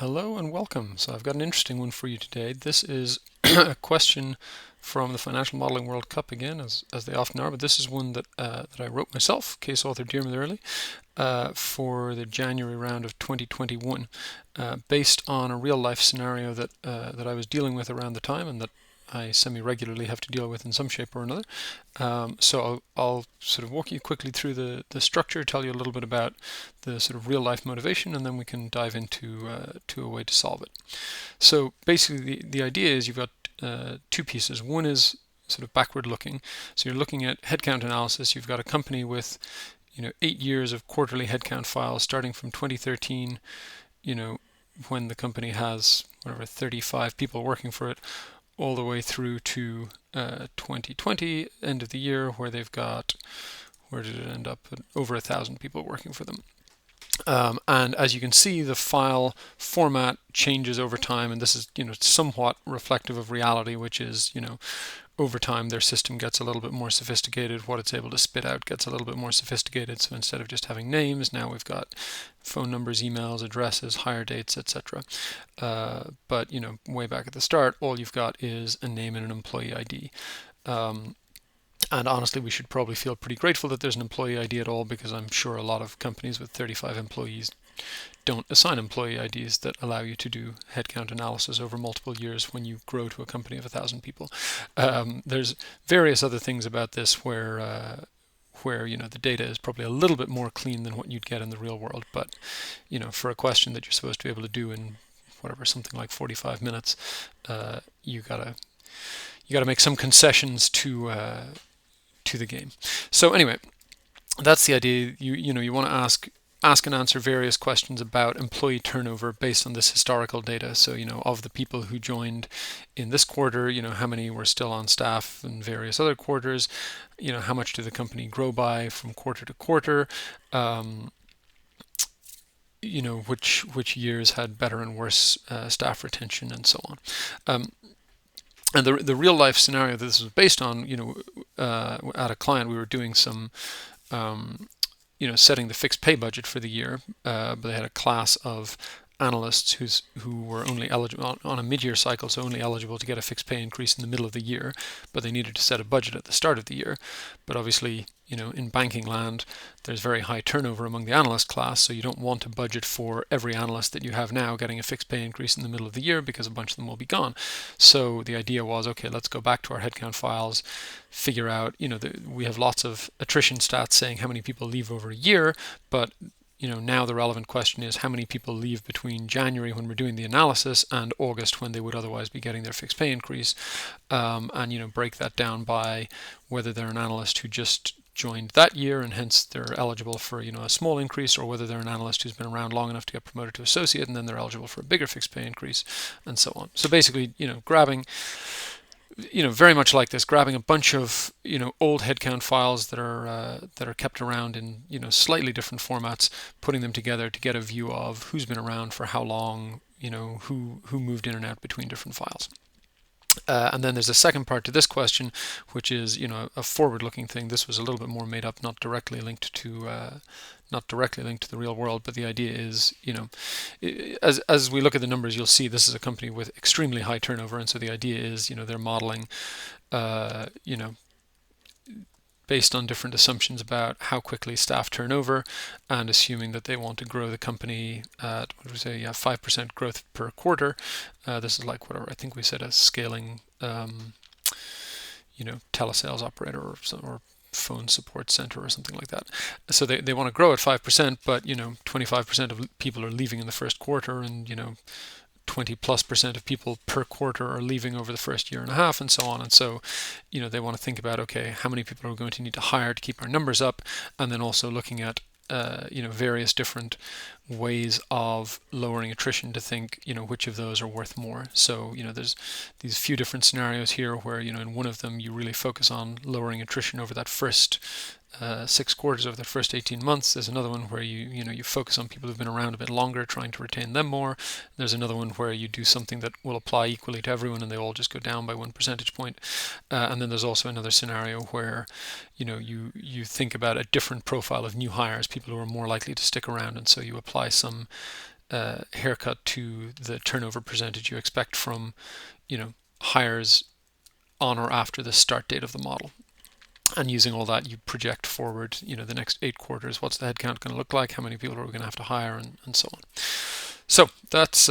Hello and welcome. So I've got an interesting one for you today. This is a question from the Financial Modeling World Cup again, as they often are, but this is one that I wrote myself, case author Diarmuid Early, for the January round of 2021, based on a real life scenario that I was dealing with around the time and that I semi-regularly have to deal with in some shape or another. So I'll sort of walk you quickly through the structure, tell you a little bit about the sort of real life motivation, and then we can dive into to a way to solve it. So basically the idea is you've got two pieces. One is sort of backward looking. So you're looking at headcount analysis. You've got a company with 8 years of quarterly headcount files starting from 2013, when the company has whatever 35 people working for it, all the way through to 2020, end of the year, where they've got, where did it end up? Over 1,000 people working for them. And as you can see, the file format changes over time, and this is somewhat reflective of reality, which is over time their system gets a little bit more sophisticated. What it's able to spit out gets a little bit more sophisticated. So instead of just having names, now we've got phone numbers, emails, addresses, hire dates, etc. But way back at the start, all you've got is a name and an employee ID. And honestly, we should probably feel pretty grateful that there's an employee ID at all, because I'm sure a lot of companies with 35 employees don't assign employee IDs that allow you to do headcount analysis over multiple years when you grow to a company of 1,000 people. There's various other things about this where the data is probably a little bit more clean than what you'd get in the real world. But for a question that you're supposed to be able to do in whatever, something like 45 minutes, you gotta make some concessions to the game. So anyway, that's the idea. You want to ask and answer various questions about employee turnover based on this historical data. So of the people who joined in this quarter, how many were still on staff in various other quarters, how much did the company grow by from quarter to quarter, which years had better and worse staff retention, and so on. And the real life scenario that this was based on, at a client, we were doing some, setting the fixed pay budget for the year, but they had a class of analysts who were only eligible on a mid-year cycle, so only eligible to get a fixed pay increase in the middle of the year, but they needed to set a budget at the start of the year. But obviously, in banking land, there's very high turnover among the analyst class, so you don't want to budget for every analyst that you have now getting a fixed pay increase in the middle of the year, because a bunch of them will be gone. So the idea was, okay, let's go back to our headcount files, figure out, we have lots of attrition stats saying how many people leave over a year, but now the relevant question is how many people leave between January, when we're doing the analysis, and August, when they would otherwise be getting their fixed pay increase, and break that down by whether they're an analyst who just joined that year and hence they're eligible for a small increase, or whether they're an analyst who's been around long enough to get promoted to associate and then they're eligible for a bigger fixed pay increase, and so on. So basically, grabbing, very much like this, grabbing a bunch of old headcount files that are kept around in slightly different formats, putting them together to get a view of who's been around for how long, who moved in and out between different files. And then there's a second part to this question, which is a forward-looking thing. This was a little bit more made up, not directly linked to the real world, but the idea is, as we look at the numbers, you'll see this is a company with extremely high turnover, and so the idea is, they're modeling, based on different assumptions about how quickly staff turn over, and assuming that they want to grow the company at, 5% growth per quarter. This is like whatever, I think we said a scaling, telesales operator or phone support center or something like that. So they want to grow at 5%, but 25% of people are leaving in the first quarter, and 20+% of people per quarter are leaving over the first year and a half, and so on. And so, they want to think about, okay, how many people are we going to need to hire to keep our numbers up, and then also looking at various different ways of lowering attrition to think, which of those are worth more. So, there's these few different scenarios here where, in one of them you really focus on lowering attrition over that first 6 quarters, over the first 18 months. There's another one where you focus on people who've been around a bit longer, trying to retain them more. There's another one where you do something that will apply equally to everyone and they all just go down by 1 percentage point. And then there's also another scenario where you think about a different profile of new hires, people who are more likely to stick around, and so you apply some haircut to the turnover percentage you expect from, hires on or after the start date of the model. And using all that, you project forward, the next 8 quarters. What's the headcount going to look like? How many people are we going to have to hire, and so on. So that's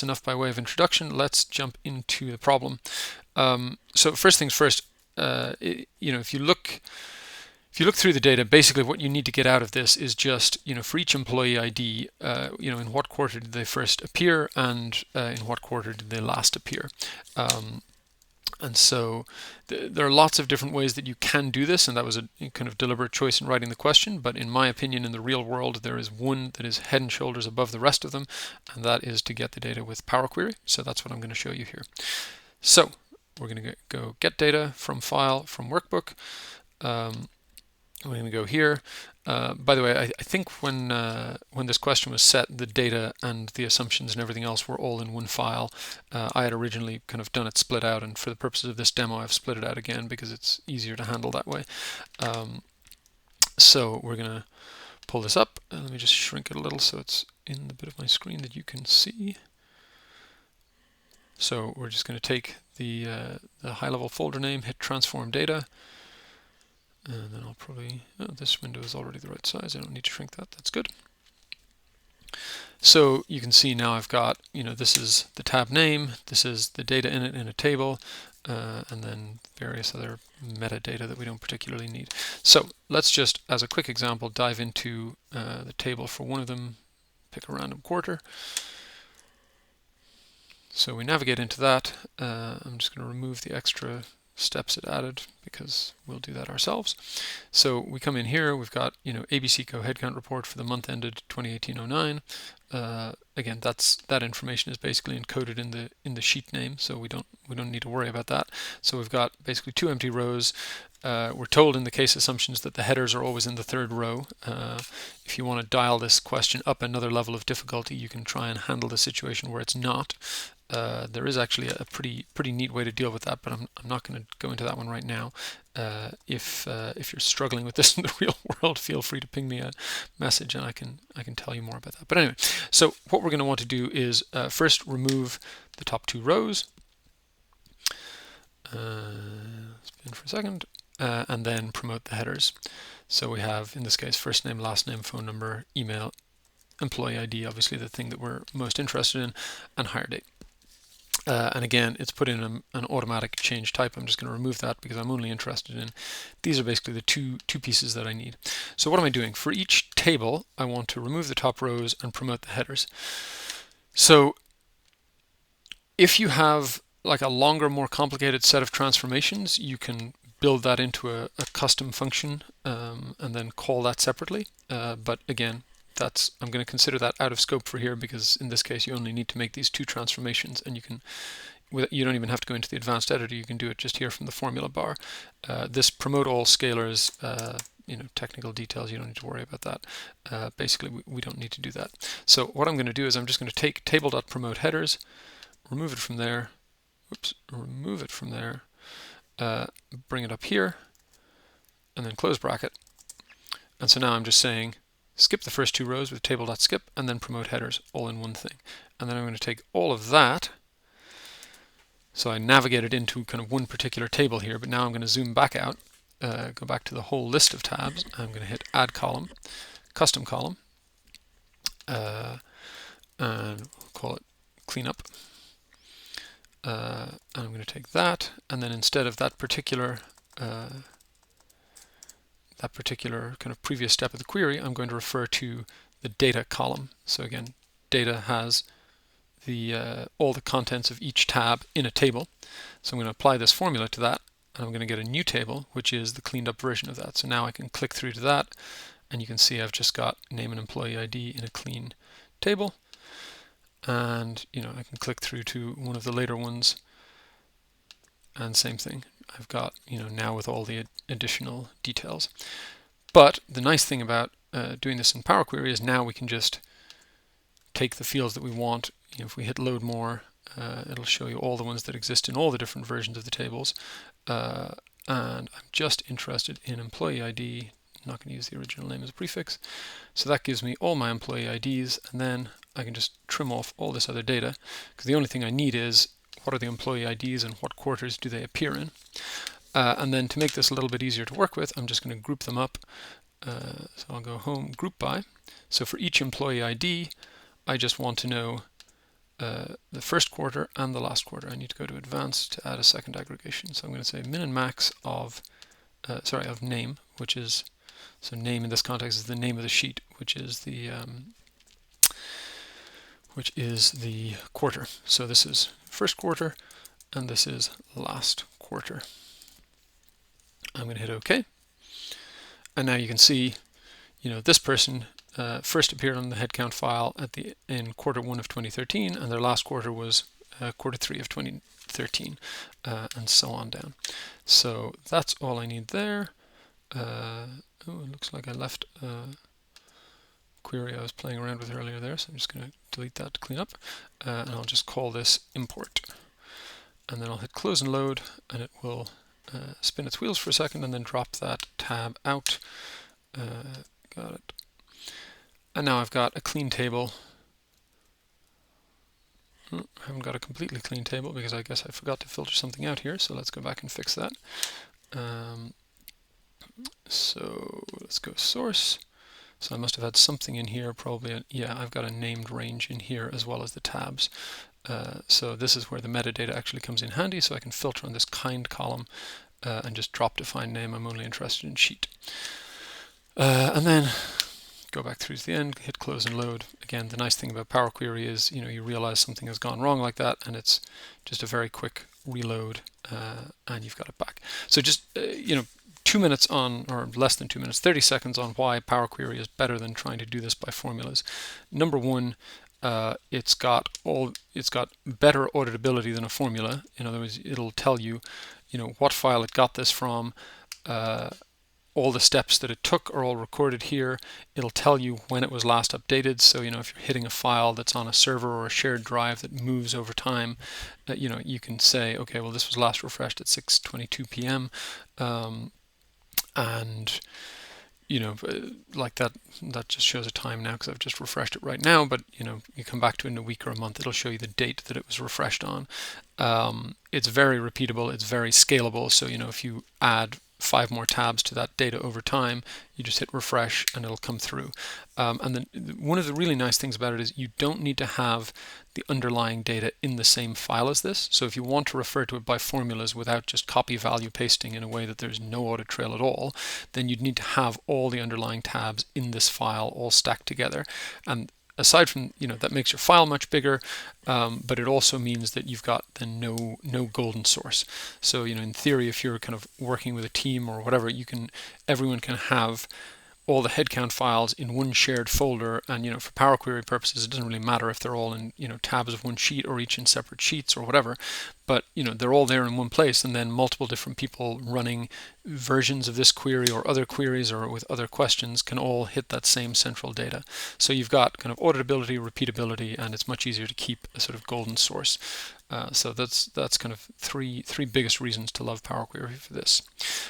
enough by way of introduction. Let's jump into the problem. So first things first, if you look through the data, basically what you need to get out of this is just, for each employee ID, in what quarter did they first appear, and in what quarter did they last appear. And so there are lots of different ways that you can do this, and that was a kind of deliberate choice in writing the question. But in my opinion, in the real world, there is one that is head and shoulders above the rest of them, and that is to get the data with Power Query. So that's what I'm going to show you here. So we're going to go get data from file, from workbook. We're going to go here. By the way, I think when this question was set, the data and the assumptions and everything else were all in one file. I had originally kind of done it split out, and for the purposes of this demo, I've split it out again because it's easier to handle that way. So we're going to pull this up, and let me just shrink it a little so it's in the bit of my screen that you can see. So we're just going to take the high-level folder name, hit transform data. And then I'll probably, this window is already the right size. I don't need to shrink that. That's good. So you can see now I've got, this is the tab name, this is the data in it in a table, and then various other metadata that we don't particularly need. So let's just, as a quick example, dive into the table for one of them, pick a random quarter. So we navigate into that. I'm just going to remove the extra steps it added because we'll do that ourselves. So we come in here, we've got ABC Co headcount report for the month ended 2018-09. Again, that information is basically encoded in the sheet name, so we don't need to worry about that. So we've got basically 2 empty rows. We're told in the case assumptions that the headers are always in the 3rd row. If you want to dial this question up another level of difficulty, you can try and handle the situation where it's not. There is actually a pretty neat way to deal with that, but I'm not going to go into that one right now. If you're struggling with this in the real world, feel free to ping me a message, and I can tell you more about that. But anyway, so what we're going to want to do is first remove the top 2 rows. Spin for a second, and then promote the headers. So we have, in this case, first name, last name, phone number, email, employee ID, obviously the thing that we're most interested in, and hire date. And again, it's put in an automatic change type. I'm just going to remove that because I'm only interested in, these are basically the two pieces that I need. So what am I doing? For each table, I want to remove the top rows and promote the headers. So if you have like a longer, more complicated set of transformations, you can build that into a custom function and then call that separately. But again, I'm going to consider that out of scope for here because in this case you only need to make these 2 transformations, and you don't even have to go into the advanced editor. You can do it just here from the formula bar. This promote all scalars, technical details, you don't need to worry about that. Basically we don't need to do that. So what I'm going to do is I'm just going to take table.promote headers, remove it from there, bring it up here, and then close bracket. And so now I'm just saying skip the first 2 rows with table.skip, and then promote headers all in one thing. And then I'm going to take all of that. So I navigated into kind of one particular table here, but now I'm going to zoom back out, go back to the whole list of tabs. I'm going to hit add column, custom column, and we'll call it cleanup. And I'm going to take that, and then instead of that particular kind of previous step of the query, I'm going to refer to the data column. So again, data has all the contents of each tab in a table. So I'm going to apply this formula to that, and I'm going to get a new table, which is the cleaned up version of that. So now I can click through to that, and you can see I've just got name and employee ID in a clean table. And I can click through to one of the later ones, and same thing. I've got, now with all the additional details. But the nice thing about doing this in Power Query is now we can just take the fields that we want. If we hit load more, it'll show you all the ones that exist in all the different versions of the tables. And I'm just interested in employee ID. I'm not going to use the original name as a prefix. So that gives me all my employee IDs, and then I can just trim off all this other data, because the only thing I need is what are the employee IDs and what quarters do they appear in. And then to make this a little bit easier to work with, I'm just going to group them up. So I'll go home, group by. So for each employee ID, I just want to know the first quarter and the last quarter. I need to go to advanced to add a second aggregation. So I'm going to say min and max of name, which is, so name in this context is the name of the sheet, which is the quarter. So this is first quarter and this is last quarter. I'm going to hit OK. And now you can see, this person first appeared on the headcount file in quarter 1 of 2013, and their last quarter was quarter 3 of 2013, and so on down. So that's all I need there. It looks like I left a query I was playing around with earlier there, so I'm just going to delete that to clean up, and I'll just call this import. And then I'll hit close and load, and it will spin its wheels for a second and then drop that tab out. Got it. And now I've got a clean table. I haven't got a completely clean table because I guess I forgot to filter something out here, so let's go back and fix that. So let's go source. So I must have had something in here, probably, yeah, I've got a named range in here as well as the tabs. So this is where the metadata actually comes in handy, so I can filter on this kind column and just drop define name. I'm only interested in sheet. And then go back through to the end, hit close and load. Again, the nice thing about Power Query is, you realize something has gone wrong like that, and it's just a very quick reload, and you've got it back. So just, 2 minutes on, or less than 2 minutes, 30 seconds on why Power Query is better than trying to do this by formulas. Number one, it's got better auditability than a formula. In other words, it'll tell you, what file it got this from. All the steps that it took are all recorded here. It'll tell you when it was last updated. So, if you're hitting a file that's on a server or a shared drive that moves over time, you can say, okay, well, this was last refreshed at 6:22 p.m. And like that just shows a time now because I've just refreshed it right now, but you come back to it in a week or a month, it'll show you the date that it was refreshed on. It's very repeatable, it's very scalable, so if you add 5 more tabs to that data over time, you just hit refresh and it'll come through. And then one of the really nice things about it is you don't need to have the underlying data in the same file as this. So if you want to refer to it by formulas without just copy value pasting in a way that there's no audit trail at all, then you'd need to have all the underlying tabs in this file all stacked together. And aside from, that makes your file much bigger, but it also means that you've got then no golden source. So, in theory, if you're kind of working with a team or whatever, everyone can have all the headcount files in one shared folder, and for Power Query purposes, it doesn't really matter if they're all in tabs of one sheet or each in separate sheets or whatever, but they're all there in one place, and then multiple different people running versions of this query or other queries or with other questions can all hit that same central data. So you've got kind of auditability, repeatability, and it's much easier to keep a sort of golden source. So that's kind of three biggest reasons to love Power Query for this.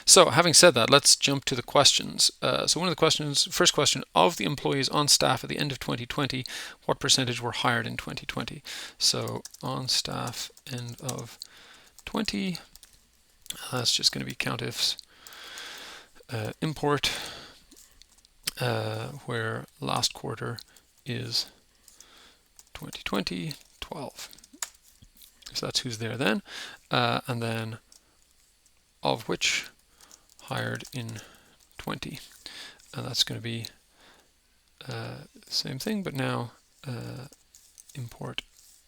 So having said that, let's jump to the questions. So one of the questions, first question, of the employees on staff at the end of 2020, what percentage were hired in 2020? So on staff end of 20, that's just going to be countifs import, where last quarter is 2020, 12. So that's who's there then, and then of which hired in 20, and that's going to be same thing, but now import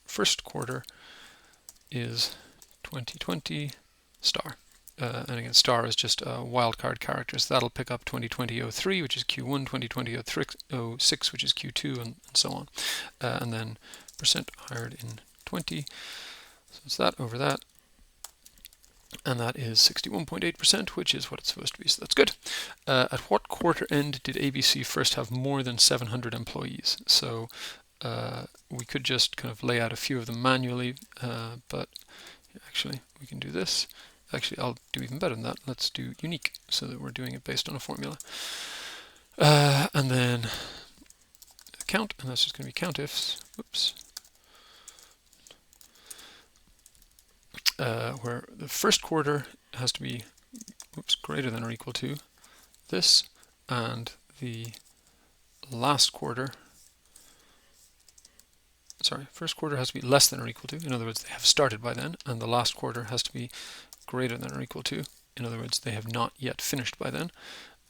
first quarter is 2020 star, and again star is just a wildcard character, so that'll pick up 2020-03, which is Q1, 2020-06, which is Q2, and so on, and then percent hired in 20. So it's that over that, and that is 61.8%, which is what it's supposed to be, so that's good. At what quarter end did ABC first have more than 700 employees? So we could just kind of lay out a few of them manually, but actually we can do this. Actually, I'll do even better than that. Let's do unique, so that we're doing it based on a formula. And then count, and that's just going to be countifs, whoops, where the first quarter has to be greater than or equal to this, and the last quarter, first quarter has to be less than or equal to, in other words, they have started by then, and the last quarter has to be greater than or equal to, in other words, they have not yet finished by then.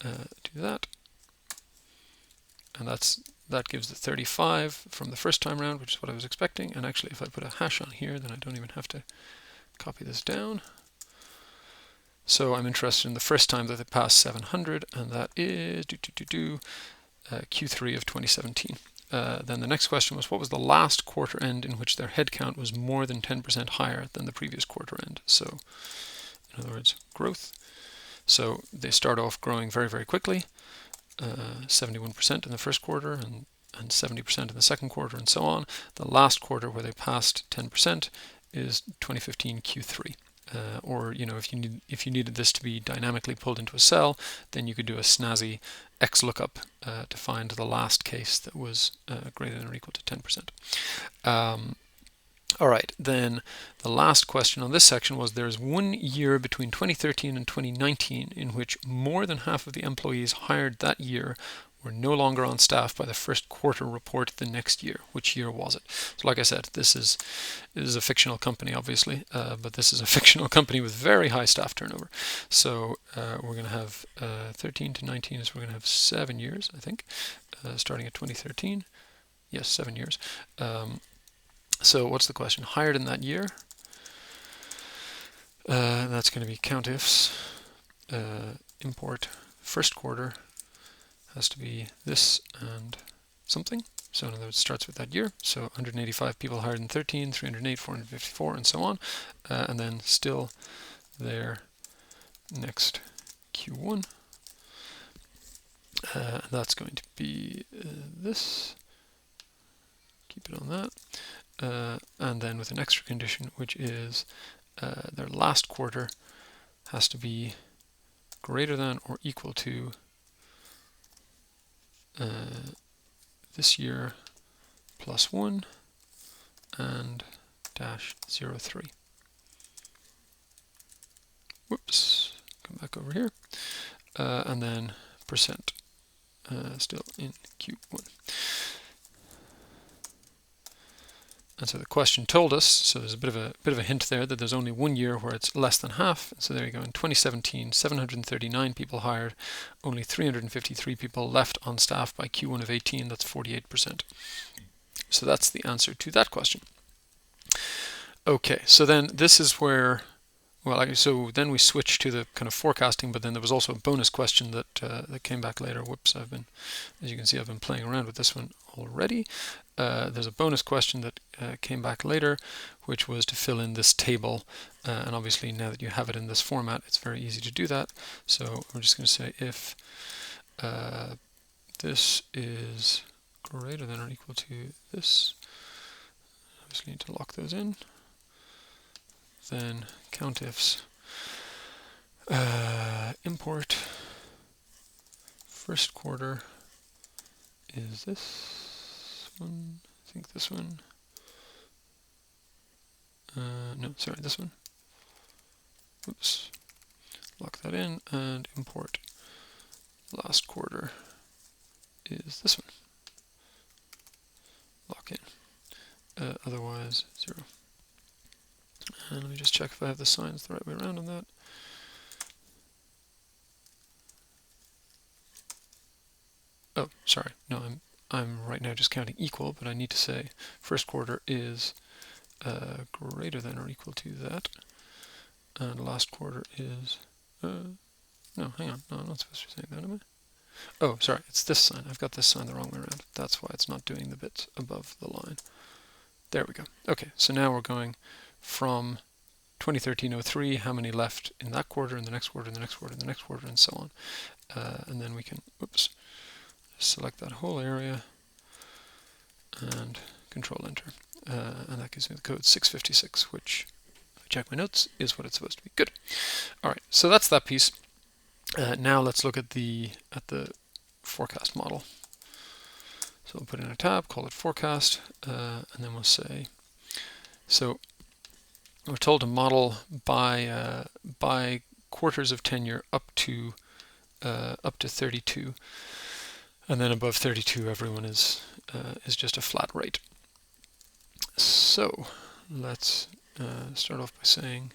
Do that, and that gives the 35 from the first time round, which is what I was expecting. And actually, if I put a hash on here, then I don't even have to copy this down. So I'm interested in the first time that they passed 700, and that is Q3 of 2017. Then the next question was, what was the last quarter end in which their headcount was more than 10% higher than the previous quarter end? So, in other words, growth. So they start off growing very, very quickly, 71% in the first quarter and 70% in the second quarter, and so on. The last quarter where they passed 10% is 2015 Q3. Or, you know, if you needed this to be dynamically pulled into a cell, then you could do a snazzy XLOOKUP to find the last case that was greater than or equal to 10%. All right, then the last question on this section was, there's 1 year between 2013 and 2019 in which more than half of the employees hired that year were no longer on staff by the first quarter report the next year. Which year was it? So like I said, this is a fictional company, obviously, but this is a fictional company with very high staff turnover. So we're going to have 13 to 19 is we're going to have 7 years, I think, starting at 2013. Yes, 7 years. So what's the question? Hired in that year. That's going to be countifs. Import first quarter has to be this and something. So in other words, it starts with that year. So 185 people hired in 13, 308, 454, and so on. And then still there next Q1. That's going to be this. Keep it on that. And then with an extra condition, which is their last quarter has to be greater than or equal to this year plus 1 and -03. Whoops, come back over here. And then percent still in Q1. And so the question told us, so there's a bit of a hint there that there's only 1 year where it's less than half. So there you go. In 2017, 739 people hired, only 353 people left on staff by Q1 of 18. That's 48%. So that's the answer to that question. Okay, so then this is where, well, so then we switched to the kind of forecasting, but then there was also a bonus question that that came back later. Whoops, as you can see, I've been playing around with this one already. There's a bonus question that came back later, which was to fill in this table. And obviously, now that you have it in this format, it's very easy to do that. So we're just going to say if this is greater than or equal to this, obviously need to lock those in. Then countifs import first quarter is this one, I think this one, no, sorry, this one. Oops, lock that in, and import last quarter is this one. Lock in, otherwise 0. And let me just check if I have the signs the right way around on that. Oh, sorry, no, I'm right now just counting equal, but I need to say first quarter is greater than or equal to that, and last quarter is no, hang on, no, I'm not supposed to be saying that, am I? Oh, sorry, it's this sign. I've got this sign the wrong way around. That's why it's not doing the bits above the line. There we go. Okay, so now we're going from 2013-03, how many left in that quarter, in the next quarter, in the next quarter, in the next quarter, and so on. And then we can, oops, select that whole area and Control Enter. And that gives me the code 656, which, if I check my notes, is what it's supposed to be. Good. All right, so that's that piece. Now let's look at the forecast model. So we'll put in a tab, call it forecast, and then we'll say, so we're told to model by quarters of tenure up to 32, and then above 32 everyone is just a flat rate. So let's start off by saying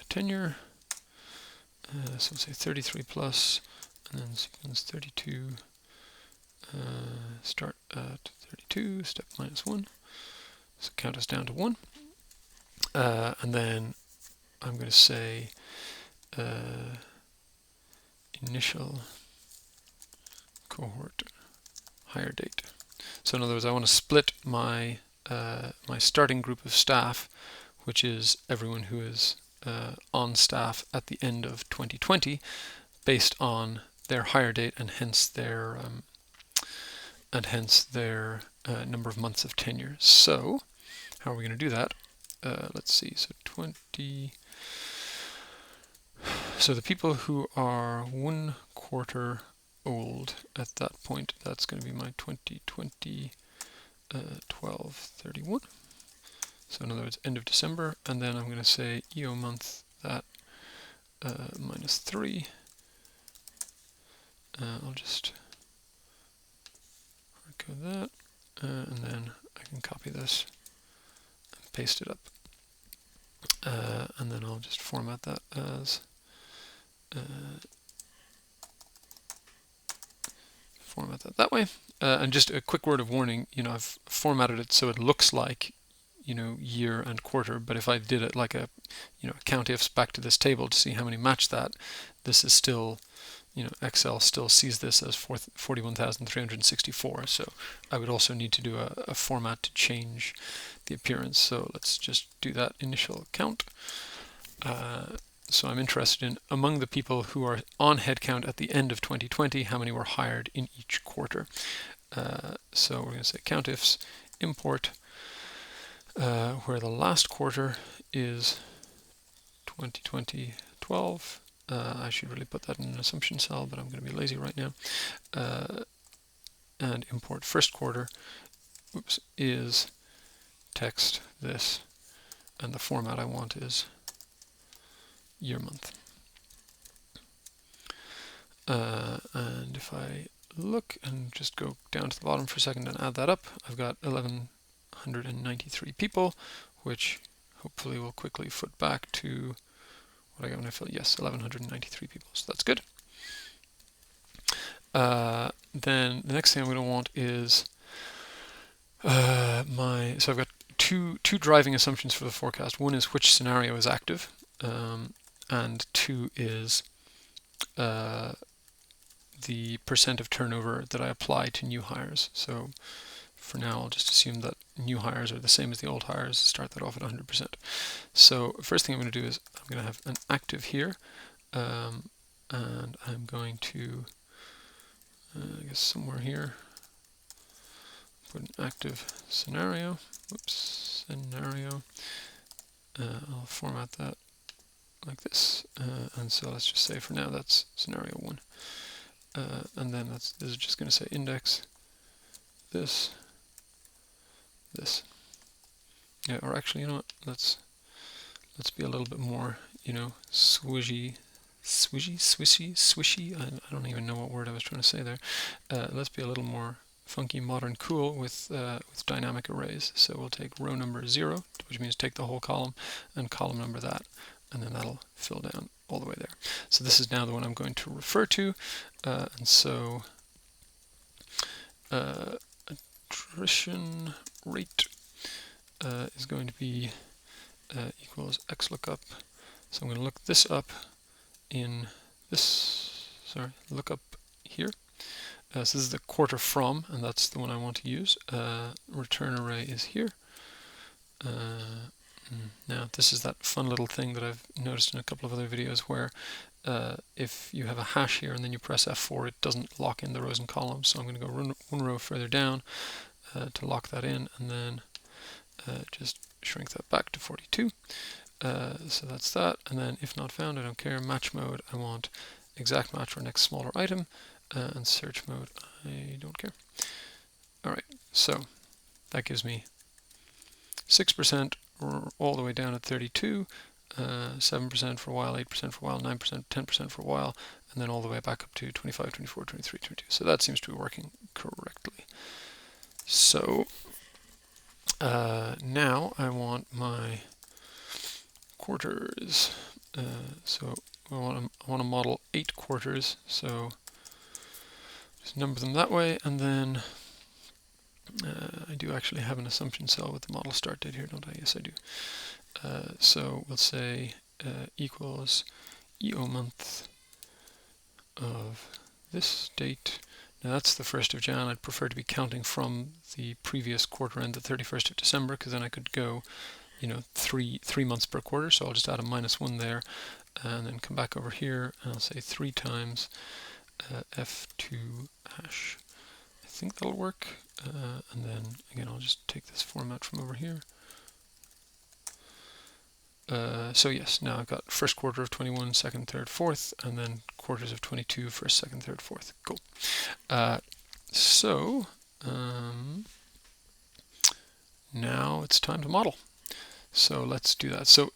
tenure, so we'll say 33 plus, and then sequence 32, start at 32, step -1, so count us down to 1, and then I'm going to say initial cohort hire date. So in other words, I want to split my my starting group of staff, which is everyone who is on staff at the end of 2020, based on their hire date and hence their number of months of tenure. So how are we going to do that? Let's see. So 20. So the people who are 1 quarter old at that point, that's going to be my 2020 12/31. So in other words, end of December, and then I'm going to say EO month that -3. I'll just hardcode that, and then I can copy this and paste it up, and then I'll just format that as that way. And just a quick word of warning, I've formatted it so it looks like year and quarter, but if I did it like a count ifs back to this table to see how many match that, this is still, Excel still sees this as 41,364. So I would also need to do a format to change the appearance. So let's just do that initial count. So I'm interested in, among the people who are on headcount at the end of 2020, how many were hired in each quarter. So we're going to say count ifs import where the last quarter is 2020 12. I should really put that in an assumption cell, but I'm going to be lazy right now. And import first quarter, is text this, and the format I want is year month. And if I look and just go down to the bottom for a second and add that up, I've got 1,193 people, which hopefully will quickly foot back to what I got when I filled. Yes, 1,193 people, so that's good. Then the next thing I'm going to want is so I've got two driving assumptions for the forecast. One is which scenario is active, and 2 is the percent of turnover that I apply to new hires. So for now, I'll just assume that new hires are the same as the old hires, start that off at 100%. So first thing I'm going to do is I'm going to have an active here, and I'm going to, I guess somewhere here, put an active scenario. Oops, scenario. I'll format that like this, and so let's just say for now that's scenario 1, and then this is just going to say index this. Yeah, or actually, you know what? Let's be a little bit more, swishy. I don't even know what word I was trying to say there. Let's be a little more funky, modern, cool with dynamic arrays. So we'll take row number 0, which means take the whole column, and column number that, and then that'll fill down all the way there. So this is now the one I'm going to refer to, and so attrition rate is going to be equals xlookup. So I'm going to look this up in this, look up here. So this is the quarter from, and that's the one I want to use. Return array is here. Now this is that fun little thing that I've noticed in a couple of other videos where if you have a hash here and then you press F4, it doesn't lock in the rows and columns. So I'm going to go one row further down to lock that in, and then just shrink that back to 42. So that's that, and then if not found, I don't care. Match mode, I want exact match or next smaller item, and search mode, I don't care. All right, so that gives me 6% all the way down at 32, 7% for a while, 8% for a while, 9%, 10% for a while, and then all the way back up to 25, 24, 23, 22. So that seems to be working correctly. So now I want my quarters. So I want to model 8 quarters. So just number them that way, and then I do actually have an assumption cell with the model start date here, don't I? Yes, I do. So we'll say equals EO month of this date. Now that's the 1st of Jan. I'd prefer to be counting from the previous quarter end, the 31st of December, because then I could go, you know, three months per quarter. So I'll just add a -1 there, and then come back over here, and I'll say 3 times F2 hash. I think that'll work. And then again, I'll just take this format from over here. So yes, now I've got 1st quarter of 21, 2nd, 3rd, 4th, and then quarters of 22, 1st, 2nd, 3rd, 4th. Cool. Now it's time to model. So let's do that. So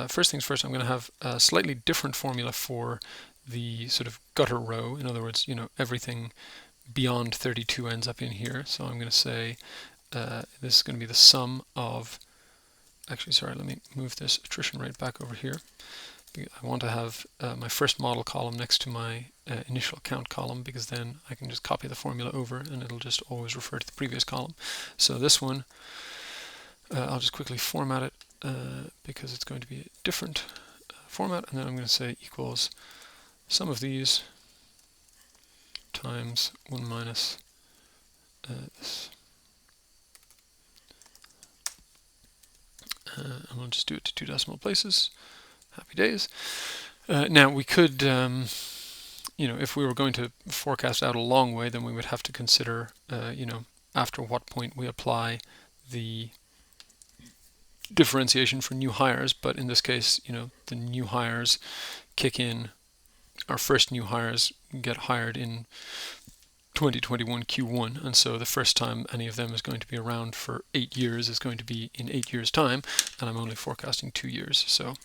first things first, I'm going to have a slightly different formula for the sort of gutter row. In other words, you know, everything beyond 32 ends up in here. So I'm going to say this is going to be the sum of, actually, sorry, let me move this attrition rate back over here. I want to have my first model column next to my initial count column, because then I can just copy the formula over and it'll just always refer to the previous column. So this one, I'll just quickly format it because it's going to be a different format, and then I'm going to say equals sum of these times 1 minus this. And we'll just do it to 2 decimal places. Happy days. Now we could, you know, if we were going to forecast out a long way, then we would have to consider, you know, after what point we apply the differentiation for new hires. But in this case, you know, the new hires kick in. Our first new hires get hired in 2021 Q1, and so the first time any of them is going to be around for 8 years is going to be in 8 years' time, and I'm only forecasting 2 years, so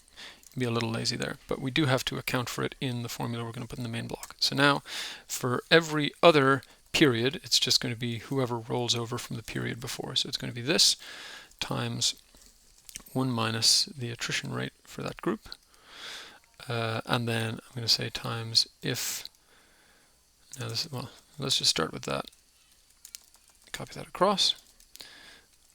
be a little lazy there. But we do have to account for it in the formula we're going to put in the main block. So now, for every other period, it's just going to be whoever rolls over from the period before. So it's going to be this times 1 minus the attrition rate for that group, and then I'm going to say times if, now this is, well, let's just start with that. Copy that across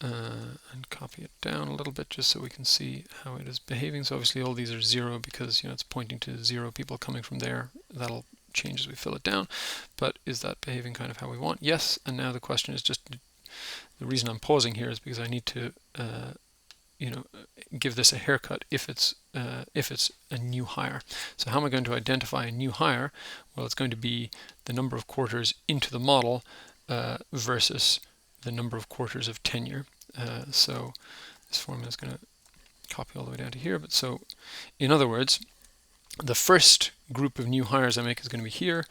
and copy it down a little bit just so we can see how it is behaving. So obviously all these are 0 because, you know, it's pointing to 0 people coming from there. That'll change as we fill it down. But is that behaving kind of how we want? Yes. And now the question is just, the reason I'm pausing here is because I need to you know, give this a haircut if it's a new hire. So how am I going to identify a new hire? Well, it's going to be the number of quarters into the model versus the number of quarters of tenure. So this formula is going to copy all the way down to here. But so, in other words, the first group of new hires I make is going to be here,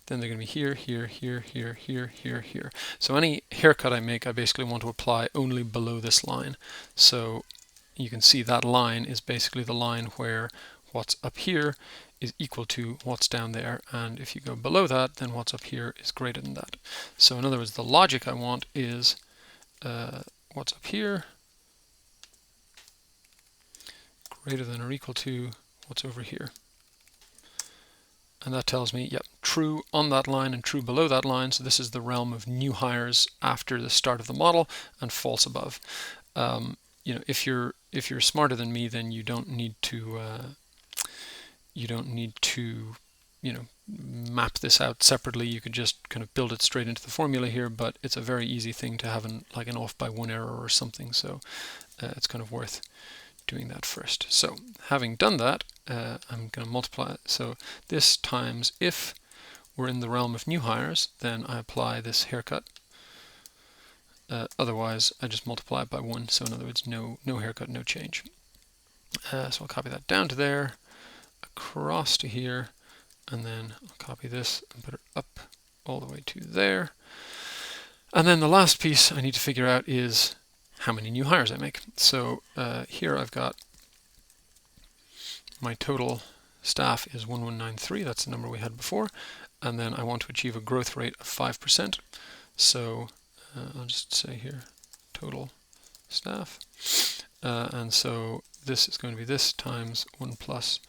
then they're going to be here, here, here, here, here, here, here. So any haircut I make, I basically want to apply only below this line. So you can see that line is basically the line where what's up here is equal to what's down there, and if you go below that, then what's up here is greater than that. So in other words, the logic I want is what's up here greater than or equal to what's over here. And that tells me, yep, true on that line and true below that line. So this is the realm of new hires after the start of the model, and false above. You know, if you're smarter than me, then you don't need to you know, map this out separately. You could just kind of build it straight into the formula here, but it's a very easy thing to have like an off by 1 error or something. So it's kind of worth doing that first. So having done that, I'm going to multiply. So this times, if we're in the realm of new hires, then I apply this haircut. Otherwise, I just multiply it by 1. So in other words, no haircut, no change. So I'll copy that down to there, across to here, and then I'll copy this and put it up all the way to there. And then the last piece I need to figure out is how many new hires I make. So here I've got my total staff is 1193, that's the number we had before, and then I want to achieve a growth rate of 5%. So I'll just say here total staff, and so this is going to be this times 1 plus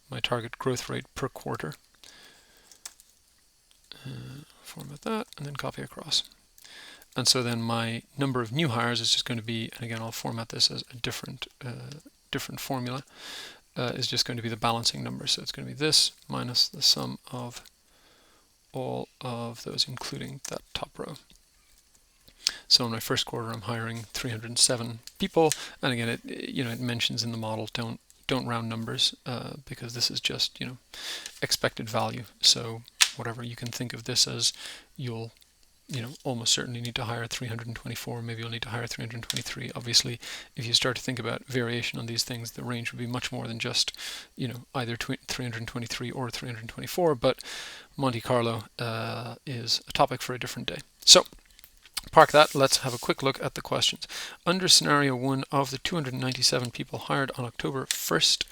my target growth rate per quarter. Format that and then copy across. And so then my number of new hires is just going to be, and again I'll format this as a different formula, is just going to be the balancing number. So it's going to be this minus the sum of all of those, including that top row. So in my first quarter I'm hiring 307 people, and again it mentions in the model don't round numbers because this is just expected value. So whatever, you can think of this as you'll almost certainly need to hire 324, maybe you'll need to hire 323. Obviously, if you start to think about variation on these things, the range would be much more than just, either 323 or 324, but Monte Carlo is a topic for a different day. So, park that, let's have a quick look at the questions. Under scenario 1, of the 297 people hired on October 1st,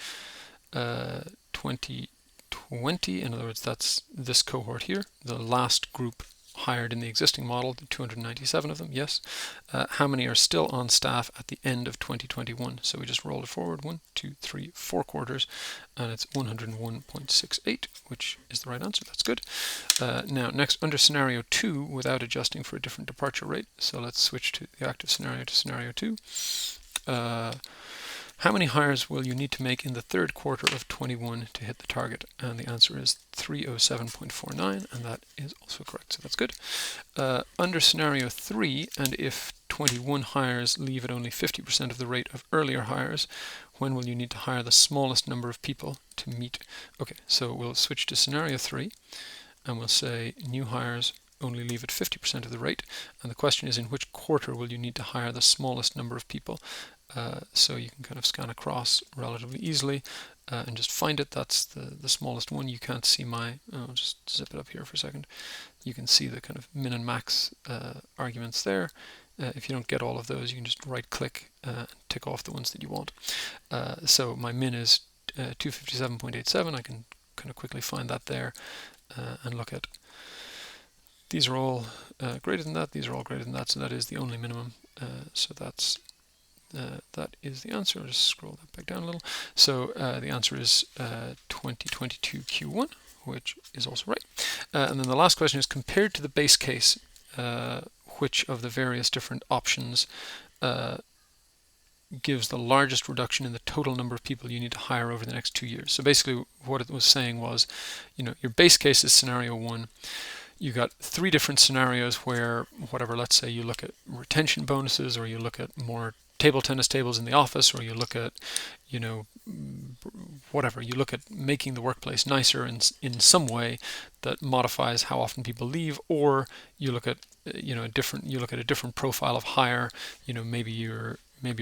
2020, in other words, that's this cohort here, the last group hired in the existing model, the 297 of them, yes. How many are still on staff at the end of 2021? So we just roll it forward, 1, 2, 3, 4 quarters, and it's 101.68, which is the right answer. That's good. Now, next, under scenario 2, without adjusting for a different departure rate, so let's switch to the active scenario to scenario 2. How many hires will you need to make in the third quarter of 21 to hit the target? And the answer is 307.49, and that is also correct, so that's good. Under scenario 3, and if 21 hires leave at only 50% of the rate of earlier hires, when will you need to hire the smallest number of people to meet? Okay, so we'll switch to scenario 3, and we'll say new hires only leave at 50% of the rate, and the question is in which quarter will you need to hire the smallest number of people? So you can kind of scan across relatively easily and just find it. That's the smallest one. You can't see I'll just zip it up here for a second. You can see the kind of min and max arguments there. If you don't get all of those, you can just right click and tick off the ones that you want. So my min is 257.87. I can kind of quickly find that there and look at these are all greater than that, these are all greater than that, so that is the only minimum. So that is the answer. I'll just scroll that back down a little. So the answer is 2022 Q1, which is also right. And then the last question is, compared to the base case, which of the various different options gives the largest reduction in the total number of people you need to hire over the next 2 years? So basically what it was saying was, your base case is scenario 1. You got 3 different scenarios where, whatever, let's say you look at retention bonuses, or you look at more table tennis tables in the office, or you look at, whatever, you look at making the workplace nicer in some way that modifies how often people leave, or you look at, a different profile of hire, maybe you're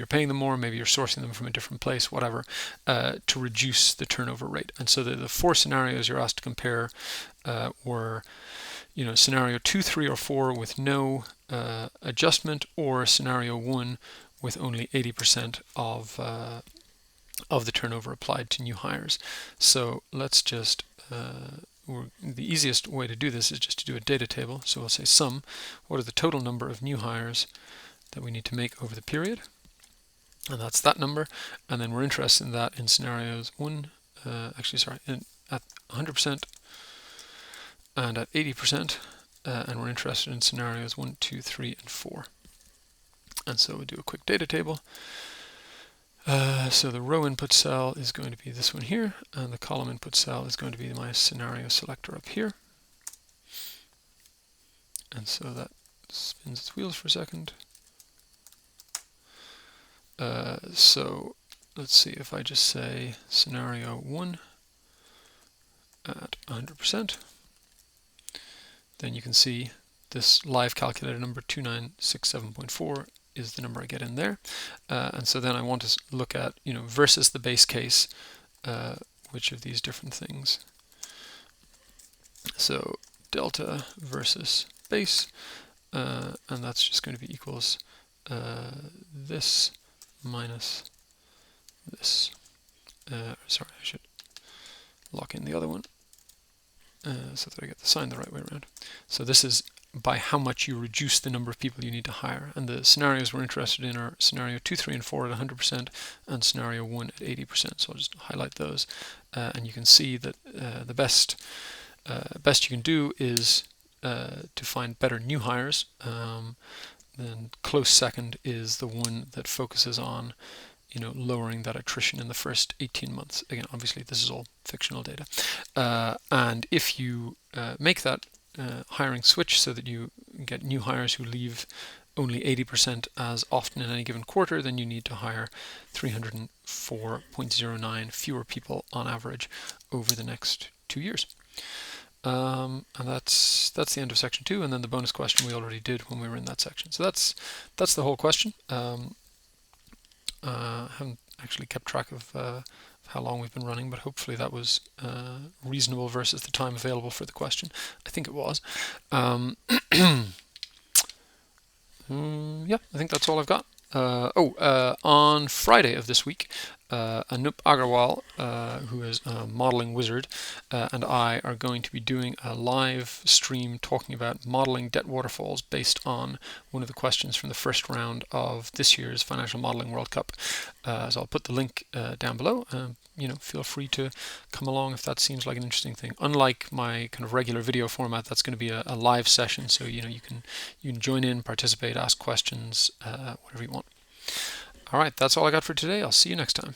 paying them more, maybe you're sourcing them from a different place, whatever, to reduce the turnover rate. And so the 4 scenarios you're asked to compare were, scenario 2, 3, or 4 with no adjustment, or scenario 1 with only 80% of the turnover applied to new hires. So let's just, the easiest way to do this is just to do a data table. So we'll say sum, what are the total number of new hires that we need to make over the period? And that's that number. And then we're interested in that in scenarios 1, at 100% and at 80%, and we're interested in scenarios 1, 2, 3, and 4. And so we do a quick data table. So the row input cell is going to be this one here, and the column input cell is going to be my scenario selector up here. And so that spins its wheels for a second. So let's see, if I just say scenario 1 at 100%, then you can see this live calculator number 2967.4 is the number I get in there. And so then I want to look at, versus the base case, which of these different things. So delta versus base, and that's just going to be equals this minus this. Sorry, I should lock in the other one so that I get the sign the right way around. So this is by how much you reduce the number of people you need to hire. And the scenarios we're interested in are scenario 2, 3, and 4 at 100% and scenario 1 at 80%. So I'll just highlight those. And you can see that the best you can do is to find better new hires. Then close second is the one that focuses on lowering that attrition in the first 18 months. Again, obviously this is all fictional data. And if you make that hiring switch so that you get new hires who leave only 80% as often in any given quarter, then you need to hire 304.09 fewer people on average over the next 2 years. And that's the end of section 2, and then the bonus question we already did when we were in that section. So that's the whole question. I haven't actually kept track of how long we've been running, but hopefully that was reasonable versus the time available for the question. I think it was. Yeah, I think that's all I've got. On Friday of this week, Anup Agarwal, who is a modeling wizard, and I are going to be doing a live stream talking about modeling debt waterfalls based on one of the questions from the first round of this year's Financial Modeling World Cup. So I'll put the link down below. Feel free to come along if that seems like an interesting thing. Unlike my kind of regular video format, that's going to be a live session, so you can join in, participate, ask questions, whatever you want. All right, that's all I got for today. I'll see you next time.